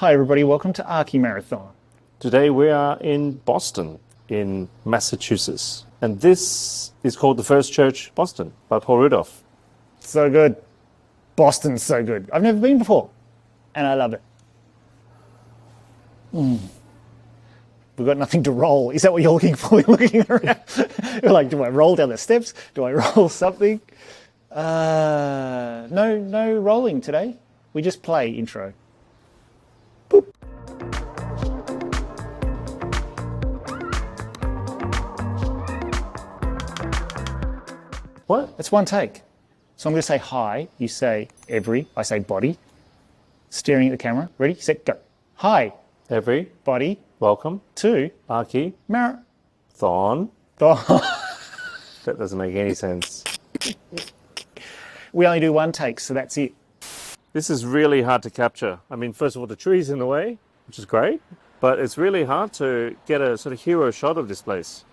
Hi everybody, welcome to Archimarathon. Today we are in Boston, in Massachusetts. And this is called The First Church, Boston, by Paul Rudolph. So good. Boston's so good. I've never been before, and I love it. We've got nothing to roll. Is that what you're looking for? You're looking around. You're like, do I roll down the steps? Do I roll something? No rolling today. We just play intro. Boop. What? It's one take. So I'm going to say hi. You say every. I say body. Staring at the camera. Ready, set, go. Hi. Every. Body. Welcome. To. Archimarathon. Thon. That doesn't make any sense. We only do one take, so that's it. This is really hard to capture. I mean, first of all, the tree's in the way, which is great, but it's really hard to get a sort of hero shot of this place.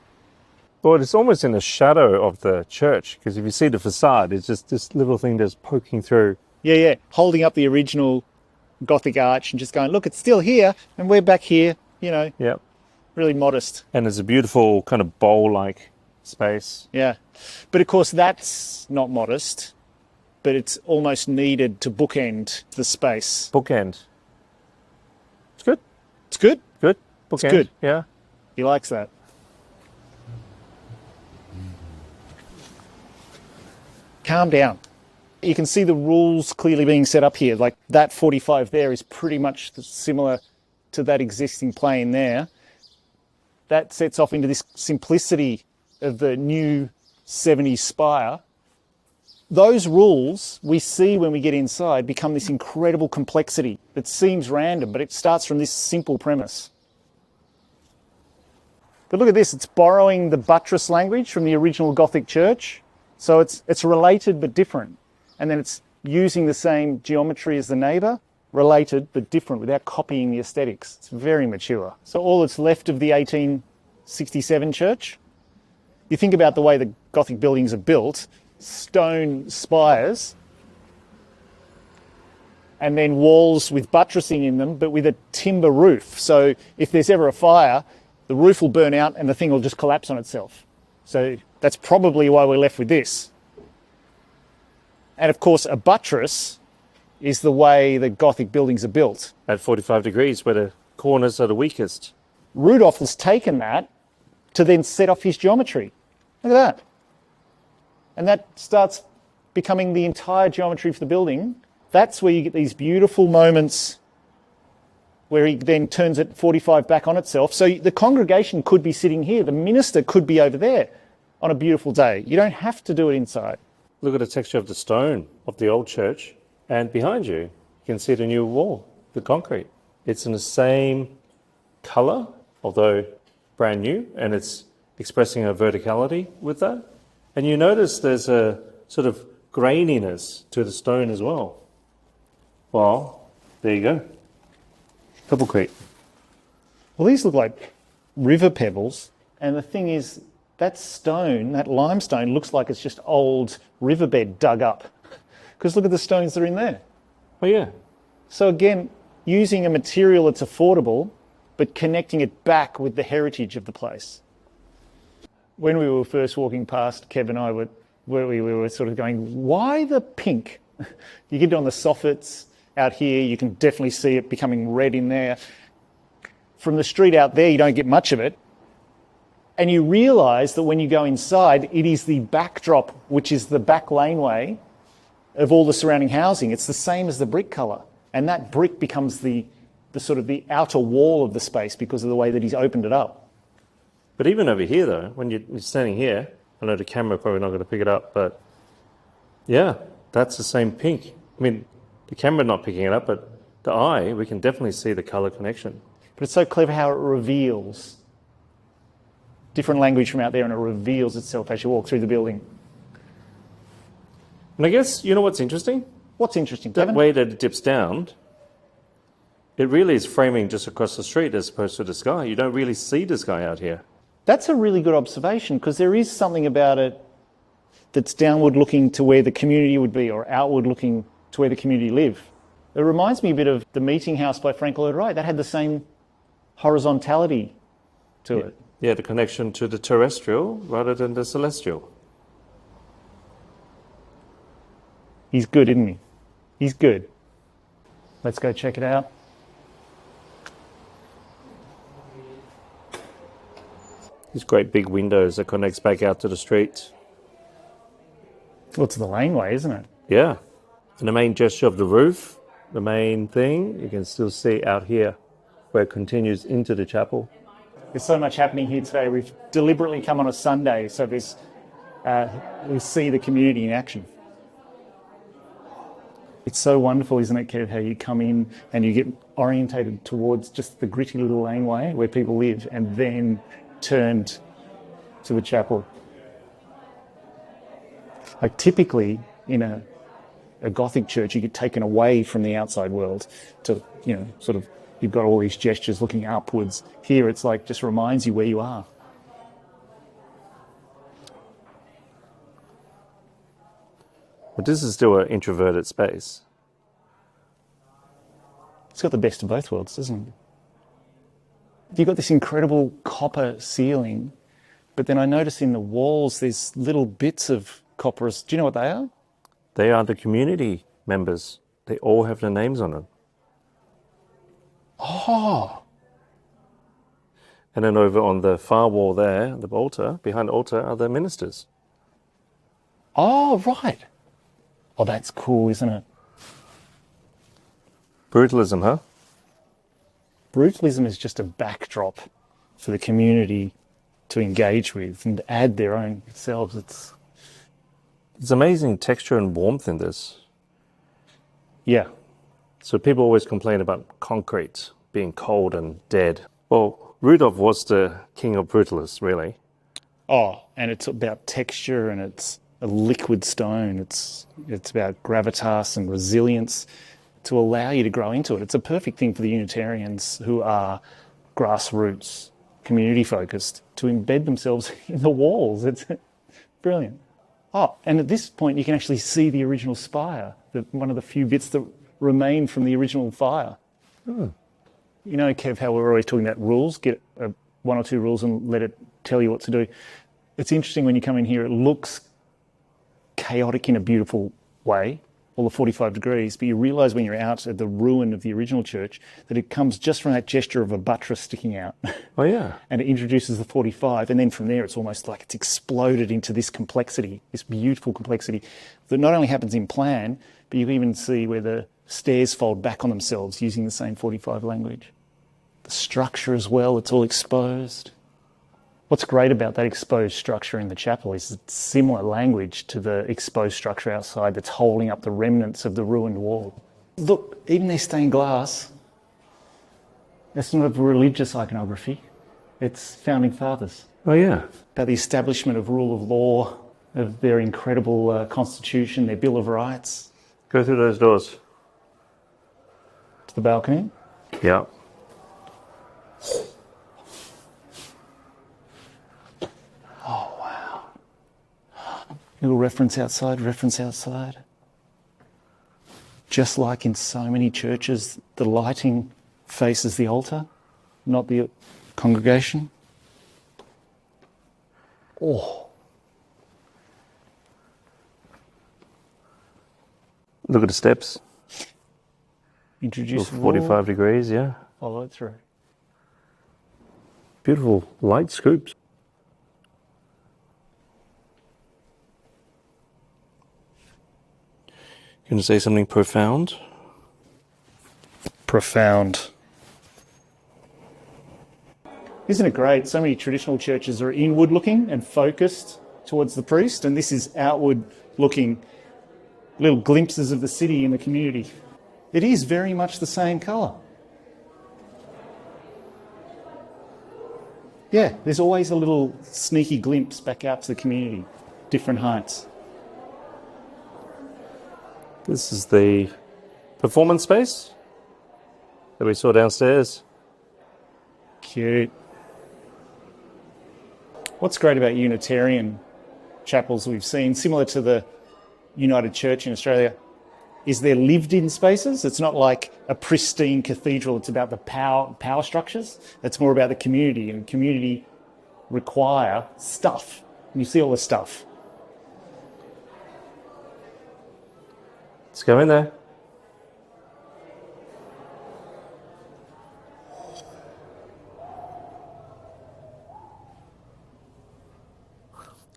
Well, it's almost in the shadow of the church, because if you see the facade, it's just this little thing that's poking through. Yeah. Holding up the original Gothic arch and just going, look, it's still here, and we're back here, you know. Yep. Really modest. And it's a beautiful kind of bowl-like space. Yeah. But of course, that's not modest, but it's almost needed to bookend the space. Bookend. It's good. It's good. Good. Bookend. It's good. Yeah. He likes that. Calm down. You can see the rules clearly being set up here. Like that 45 there is pretty much similar to that existing plane there. That sets off into this simplicity of the new 70s spire. Those rules we see when we get inside become this incredible complexity that seems random, but it starts from this simple premise. But look at this, it's borrowing the buttress language from the original Gothic church. So it's related but different. And then it's using the same geometry as the neighbour, related but different without copying the aesthetics. It's very mature. So all that's left of the 1867 church, you think about the way the Gothic buildings are built, stone spires, and then walls with buttressing in them, but with a timber roof. So if there's ever a fire, the roof will burn out and the thing will just collapse on itself. So that's probably why we're left with this. And of course, a buttress is the way the Gothic buildings are built. At 45 degrees, where the corners are the weakest. Rudolph has taken that to then set off his geometry. Look at that. And that starts becoming the entire geometry for the building. That's where you get these beautiful moments where he then turns it 45 back on itself. So the congregation could be sitting here. The minister could be over there on a beautiful day. You don't have to do it inside. Look at the texture of the stone of the old church. And behind you, you can see the new wall, the concrete. It's in the same colour, although brand new, and it's expressing a verticality with that. And you notice there's a sort of graininess to the stone as well. Well, there you go. Pebblecrete. Well, these look like river pebbles. And the thing is, that stone, that limestone, looks like it's just old riverbed dug up. Because look at the stones that are in there. Oh, yeah. So again, using a material that's affordable, but connecting it back with the heritage of the place. When we were first walking past, Kev and I we were sort of going, why the pink? You get it on the soffits out here, you can definitely see it becoming red in there. From the street out there, you don't get much of it. And you realise that when you go inside, it is the backdrop, which is the back laneway of all the surrounding housing. It's the same as the brick colour. And that brick becomes the sort of the outer wall of the space because of the way that he's opened it up. But even over here, though, when you're standing here, I know the camera probably not going to pick it up, but yeah, that's the same pink. I mean, the camera not picking it up, but the eye, we can definitely see the colour connection. But it's so clever how it reveals different language from out there, and it reveals itself as you walk through the building. And I guess, you know what's interesting? What's interesting, That Kevin? way that it dips down, it really is framing just across the street as opposed to the sky. You don't really see the sky out here. That's a really good observation, because there is something about it that's downward looking to where the community would be, or outward looking to where the community live. It reminds me a bit of the Meeting House by Frank Lloyd Wright. That had the same horizontality to it. Yeah, the connection to the terrestrial rather than the celestial. He's good, isn't he? He's good. Let's go check it out. These great big windows that connects back out to the street. Well, it's the laneway, isn't it? Yeah. And the main gesture of the roof, the main thing, you can still see out here where it continues into the chapel. There's so much happening here today. We've deliberately come on a Sunday, so we see the community in action. It's so wonderful, isn't it, Kev, how you come in and you get orientated towards just the gritty little laneway where people live and then turned to the chapel. Like typically in a Gothic church, you get taken away from the outside world to, sort of, you've got all these gestures looking upwards. Here it's like just reminds you where you are. But this is still an introverted space. It's got the best of both worlds, doesn't it? You've got this incredible copper ceiling, but then I notice in the walls there's little bits of copper. Do you know what they are? They are the community members. They all have their names on them. Oh. And then over on the far wall there, the altar, behind the altar are the ministers. Oh, right. Oh, that's cool, isn't it? Brutalism, huh? Brutalism is just a backdrop for the community to engage with and add their own selves. There's amazing texture and warmth in this. Yeah. So people always complain about concrete being cold and dead. Well, Rudolph was the king of brutalists, really. Oh, and it's about texture and it's a liquid stone. It's about gravitas and resilience to allow you to grow into it. It's a perfect thing for the Unitarians who are grassroots, community-focused, to embed themselves in the walls. It's brilliant. Oh, and at this point you can actually see the original spire, one of the few bits that remain from the original fire. Oh. You know, Kev, how we're always talking about rules, get one or two rules and let it tell you what to do. It's interesting when you come in here, it looks chaotic in a beautiful way, all the 45 degrees, but you realise when you're out at the ruin of the original church that it comes just from that gesture of a buttress sticking out. Oh, yeah. And it introduces the 45, and then from there it's almost like it's exploded into this complexity, this beautiful complexity that not only happens in plan, but you can even see where the stairs fold back on themselves using the same 45 language. The structure as well, it's all exposed. What's great about that exposed structure in the chapel is it's similar language to the exposed structure outside that's holding up the remnants of the ruined wall. Look, even their stained glass, that's not a religious iconography, it's founding fathers. Oh, yeah. About the establishment of rule of law, of their incredible constitution, their Bill of Rights. Go through those doors. To the balcony. Yeah. Oh, wow. Little reference outside. Just like in so many churches, the lighting faces the altar, not the congregation. Oh. Look at the steps. Introduce 45 degrees, yeah. Follow it through. Beautiful light scoops. You going to say something profound? Profound. Isn't it great? So many traditional churches are inward looking and focused towards the priest, and this is outward looking, little glimpses of the city and the community. It is very much the same colour. Yeah, there's always a little sneaky glimpse back out to the community, different heights. This is the performance space that we saw downstairs. Cute. What's great about Unitarian chapels we've seen, similar to the United Church in Australia, is they're lived-in spaces. It's not like a pristine cathedral. It's about the power structures. It's more about the community, and community require stuff. And you see all the stuff. Let's go in there.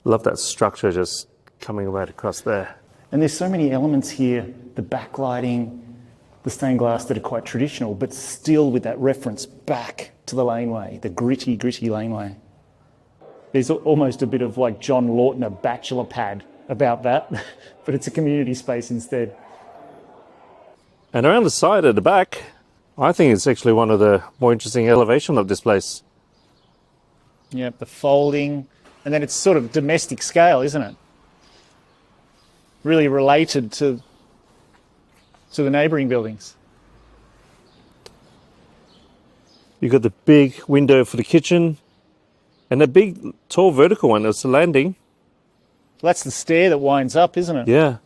Love that structure just coming right across there. And there's so many elements here, the backlighting, the stained glass that are quite traditional, but still with that reference back to the laneway, the gritty laneway. There's almost a bit of like John Lawton, a bachelor pad about that, but it's a community space instead. And around the side at the back, I think it's actually one of the more interesting elevation of this place. Yeah, the folding, and then it's sort of domestic scale, isn't it? Really related to the neighbouring buildings. You've got the big window for the kitchen and a big tall vertical one. That's the landing. That's the stair that winds up, isn't it? Yeah.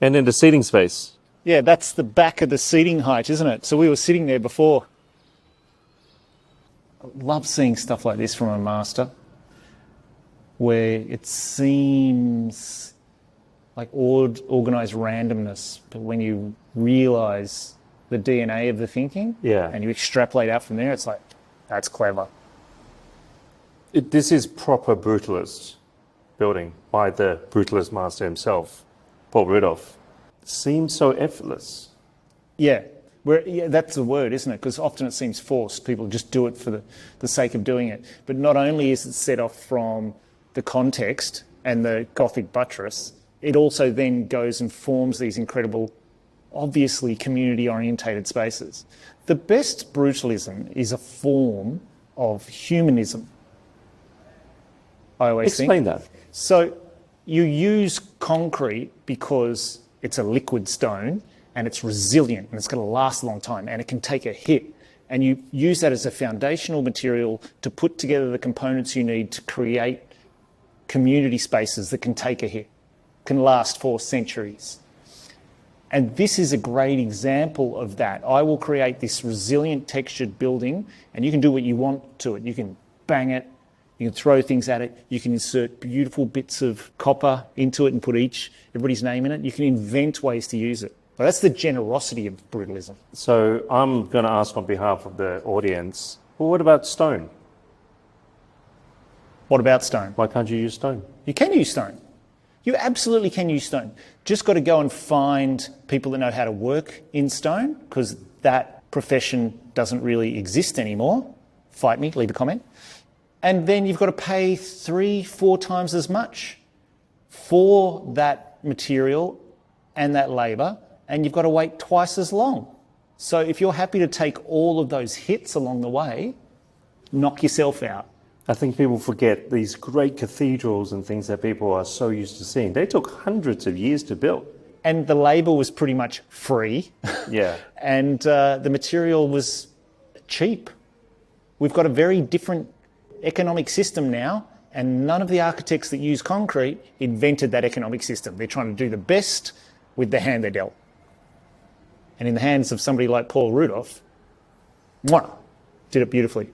And then the seating space. Yeah, that's the back of the seating height, isn't it? So we were sitting there before. I love seeing stuff like this from a master, where it seems like organised randomness, but when you realise the DNA of the thinking, and you extrapolate out from there, it's like, that's clever. This is proper Brutalist building by the Brutalist master himself, Paul Rudolph. It seems so effortless. Yeah, that's the word, isn't it? Because often it seems forced. People just do it for the sake of doing it. But not only is it set off from the context and the Gothic buttress, it also then goes and forms these incredible, obviously community-orientated spaces. The best brutalism is a form of humanism, I always think. Explain that. So you use concrete because it's a liquid stone and it's resilient and it's going to last a long time and it can take a hit. And you use that as a foundational material to put together the components you need to create community spaces that can take a hit, can last for centuries. And this is a great example of that. I will create this resilient textured building and you can do what you want to it. You can bang it, you can throw things at it, you can insert beautiful bits of copper into it and put everybody's name in it. You can invent ways to use it. But that's the generosity of brutalism. So I'm going to ask on behalf of the audience, well, what about stone? What about stone? Why can't you use stone? You can use stone. You absolutely can use stone. Just got to go and find people that know how to work in stone, because that profession doesn't really exist anymore. Fight me, leave a comment. And then you've got to pay 3-4 times as much for that material and that labour, and you've got to wait twice as long. So if you're happy to take all of those hits along the way, knock yourself out. I think people forget these great cathedrals and things that people are so used to seeing. They took hundreds of years to build. And the labour was pretty much free. Yeah. And the material was cheap. We've got a very different economic system now, and none of the architects that use concrete invented that economic system. They're trying to do the best with the hand they're dealt. And in the hands of somebody like Paul Rudolph, did it beautifully.